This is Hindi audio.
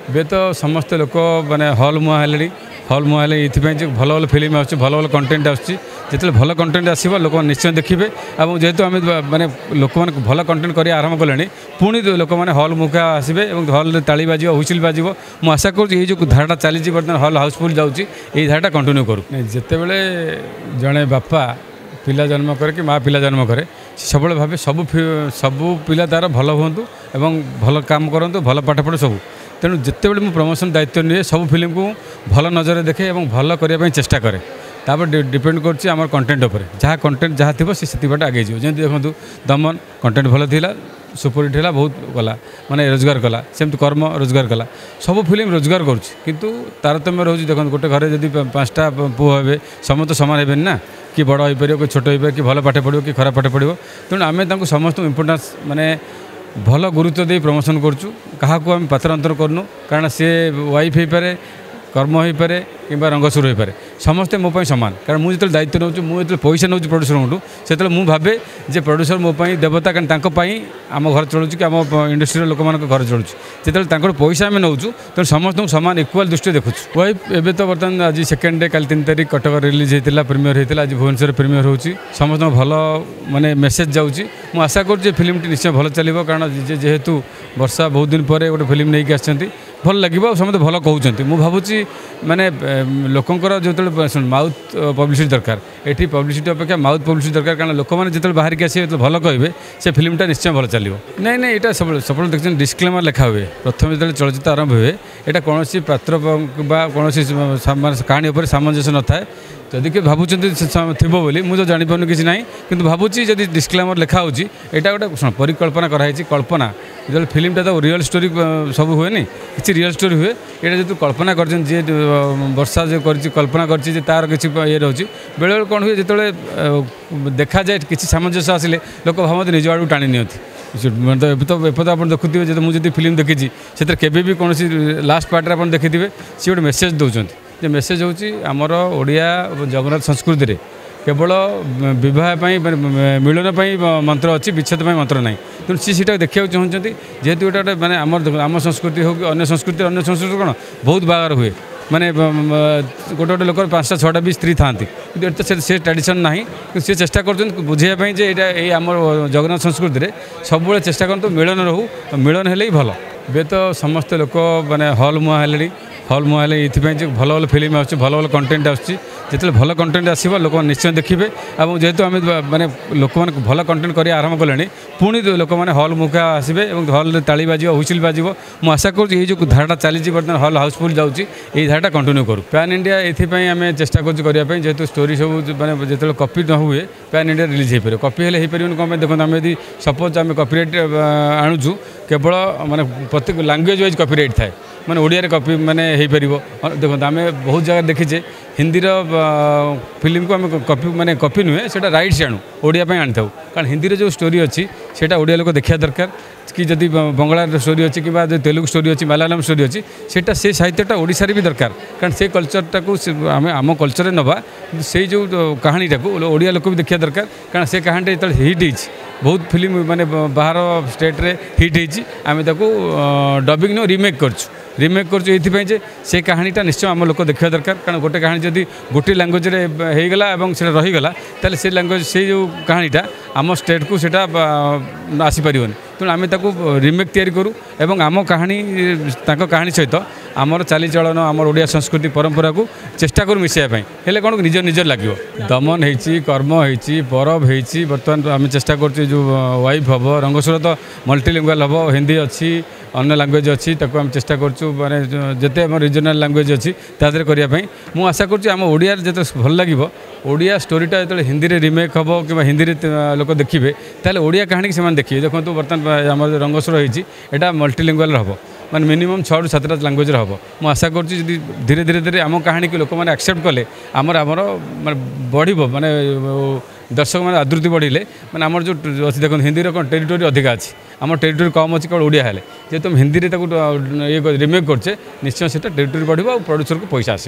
ଏବେ ତ ସମସ୍ତେ ଲୋକ ମାନେ ହଲ୍ ମୁହାଁ ହେଲେଣି ହଲ୍ ମୁହାଁ ହେଲେ ଏଇଥିପାଇଁ ଯେ ଭଲ ଭଲ ଫିଲ୍ମ ଆସୁଛି ଭଲ ଭଲ କଣ୍ଟେଣ୍ଟ ଆସୁଛି ଯେତେବେଳେ ଭଲ କଣ୍ଟେଣ୍ଟ ଆସିବ ଲୋକମାନେ ନିଶ୍ଚୟ ଦେଖିବେ ଏବଂ ଯେହେତୁ ଆମେ ମାନେ ଲୋକମାନେ ଭଲ କଣ୍ଟେଣ୍ଟ କରିବା ଆରମ୍ଭ କଲେଣି ପୁଣି ଲୋକମାନେ ହଲ୍ ମୁଖା ଆସିବେ ଏବଂ ହଲ୍ରେ ତାଳି ବାଜିବ ହୁଇସିଲ୍ ବାଜିବ ମୁଁ ଆଶା କରୁଛି ଏଇ ଯେଉଁ ଧାରାଟା ଚାଲିଛି ବର୍ତ୍ତମାନ ହଲ୍ ହାଉସଫୁଲ୍ ଯାଉଛି ଏଇ ଧାରାଟା କଣ୍ଟିନ୍ୟୁ କରୁ ଯେତେବେଳେ ଜଣେ ବାପା ପିଲା ଜନ୍ମ करे कि माँ पिला जन्म करे सब भावे सबू पिला तार भल हूँ और भल काम करूँ भल पाठ पढ़े सब तेणु जिते बड़े प्रमोशन दायित्व निए सब फिल्म को भल नजर देखे और भल करने चेष्टा करे तापर डिपेंड कर कंटेंट उपर जहाँ कंटेंट जहाँ थी से बाटे आगे जमी देखूँ दमन कंटेंट भल था सुपरहिट है बहुत गला माने रोजगार कला सेमती कर्म रोजगार कला सब फिल्म रोजगार करुँच तारतम्य रोज देखो गोटे घरे जब 5टा पुओ हे समस्त सामान हे ना कि बड़ हो पार कि छोट हो पार कि भल पाठ पढ़ो कि खराब पाठ पढ़ो तेणु आम समस्त इम्पोर्टान्स माने भल गुरुत्व दे प्रमोशन करुँ क्या आम पात्र अंतर करूँ कारण सी वाइफ हो पारे कर्म हो पारे कि रंगसुर हो पारे समस्ते मोपाई सामान कारण मुझे दायित्व नौ मुझे पैसा नौ प्रोड्यूसर से मुझे भावे जे प्रोड्यूसर मोपाई देवता कारण आम घर चलूँ कि आम इंडस्ट्री लोक मान घर चलूँ जो पैसा आम नौ तो समस्त सामान इक्वाल दृष्टि देखुँ वाइफ एवं तो बर्तमान आज सेकेंड डे कल 3 तारीख कटक रिलीज होता प्रीमियर होता आज भुवनेश्वर प्रीमियर होची समस्त भल माने मेसेज जाऊँगी मुझे आशा कर फिल्म निश्चय भल चलो कारण जेहेतु वर्षा बहुत दिन पर गोटे फिल्म नहीं आसछंती भल लगे समस्त भल कहते मुझे भावुँ माने लोकंर जो माउथ पब्लिसिटी दरकार ये पब्लिसिटी अपेक्षा माउथ पब्लिसिटी दरकार कारण लोक मैंने जो बाहर की आसे भल कहे से फिल्मटा निश्चय भल चलो नहीं नहीं यहाँ सब देखते डिस्क्लेमर लिखा हुए प्रथम जो चलचित्र आरंभ हुए यहाँ कौन पात्र कौन कहानी उपर सामंजस्य न था जदि कि भावुँ थी बोली मुझे जापर किसी ना कि भावुँ जब डिस्क्लेमर लिखा हो यहाँ गोटे परिकल्पना कराई कल्पना जो फिल्मटा तो रियल स्टोरी सब हुए नहीं किसी रियल स्टोरी हुए ये जो कल्पना कर वर्षा जो कर कल्पना कर तार किसी ये रोचे बेले बेले कौन हुए जो देखा जाए किसी सामंजस्य आसिले लोक भावते निज आड़ टाणी नियंती तो एपद आप देखुए जो मुझे फिल्म देखी से केवे भी कौन लास्ट पार्ट आप देखिथे सी गोटे मेसेज दौरान जे मेसेज हूँ आमर ओडिया जगन्नाथ संस्कृति रे केवल बह मिलन मंत्र अच्छी विच्छेद मंत्र ना तेणु सी देखा चाहते जेहेतु गोटे मैंने आम संस्कृति हो कि अन्य संस्कृति कौन बहुत बाहर हुए माने गोटे गोटे लोक 5टा 6टा भी स्त्री था से ट्रेडिशन ना कि सी चेष्टा कर बुझाई ये आम जगन्नाथ संस्कृति में सब चेष्टा कर मिलन रहू मिलन है भल ए तो समस्त लोक माने हल मुहां हेलेनी हल मुहां हेले ये भल भल फिल्म आस भल भल कंटेंट आसो भल कंटेंट आसो लोक निश्चय देखिए और जेहेतु आम माने लोक मान भल कंटेंट कर आरंभ कले पुणी लोक मैंने हल मुखा आसबे और हल ताली बाजिव हुइसिल बाजिव मुझे आशा करुँ ये जो धाराटा चली बर्तमान हल हाउसफुल जाऊँगी ये धाराटा कंटिन्यू करूँ पैन इंडिया ये आम चेष्टा करने जेहेतु स्टोरी सब मैंने जो कपि न हुए पैन इंडिया रिलीज हो पारे कपि हेल्ले हो पारे कौन देखो आम यदि सपोज आम कपिराइट आणुचु केवल माने प्रत्येक लैंग्वेज वाइज कपिराइट थाए माने ओडिया रे कपि माने हो पार देखो आम बहुत जगह देखीचे हिंदी फिल्म को आम कपि माने कपि नुहे से राइट्स आणु ओडिया आनी था कारण हिंदी जो स्टोरी अच्छी से ओडिया लोक देखा दरकार कि जदि बंगला स्टोरी अच्छी कि तेलुगु स्टोरी अच्छी मलयालम स्टोरी अच्छी से साहित्यटा ओडिशा रे भी दरकार कारण से कल्चरटा को आम कल्चर नवा से जो कहानीटा को ओडिया लोक भी देखा दरकार कारण से कहानीटा जो हिट हो बहुत फिल्म माने बाहर स्टेट रे हिट होती आम डबिंग नो रिमेक कर से कहानीटा निश्चय आम लोक देखा दरकार कारण गोटे कहानी जदि गोटे लैंग्वेज रे होगला और से रहीगला ताले से लैंग्वेज से जो कहानीटा आम स्टेट को सेटा आसीपर तेणु आम रिमेक तैयारी करूँ और आम कहानी कहानी सहित आमर चालीचलन आम ओडिया संस्कृति परंपरा को चेष्टा करूँ मिसाइवाई हेल्ले कौन निज निजर लगे दमन होती कर्म होती परब होती बर्तमान आम चेष्टा कर जो वाइफ हम रंगसुर तो मल्टीलिंगुअल हम हिंदी अच्छी अन्य लैंग्वेज अच्छी आम चेष्टा करूँ माने जिते आम रिजनाल लैंग्वेज अच्छी तादर करने मुझे आशा करूँ ओडिया जिते भल लगे ओडिया स्टोरीटा जो हिंदी रे रिमेक हम कि हिंदी लोक देखिए ताले ओडिया कहानी से देखिए देखो बर्तमान आम रंगसुर होती यहाँ मल्टीलिंगुअल हम माने मिनिमम 6 ରୁ 7टा लैंग्वेज हम मुझे आशा करुँ धीरे धीरे धीरे आम कहानी को लोक मैंने एक्सेप्ट कले आमर आमर बढ़ माने दर्शक मैंने आदृति बढ़े मैंने आमर जो अच्छी देखो हिंदी कौन टेरिटोरी अधिका अच्छी आम टेरिटोरी कम अच्छी केवल ओडिया हेले जेहेतु हिंदी ये रिमेक करचे निश्चय से टेरिटोरी बढ़ो और प्रोड्यूसर को पैसा आसे।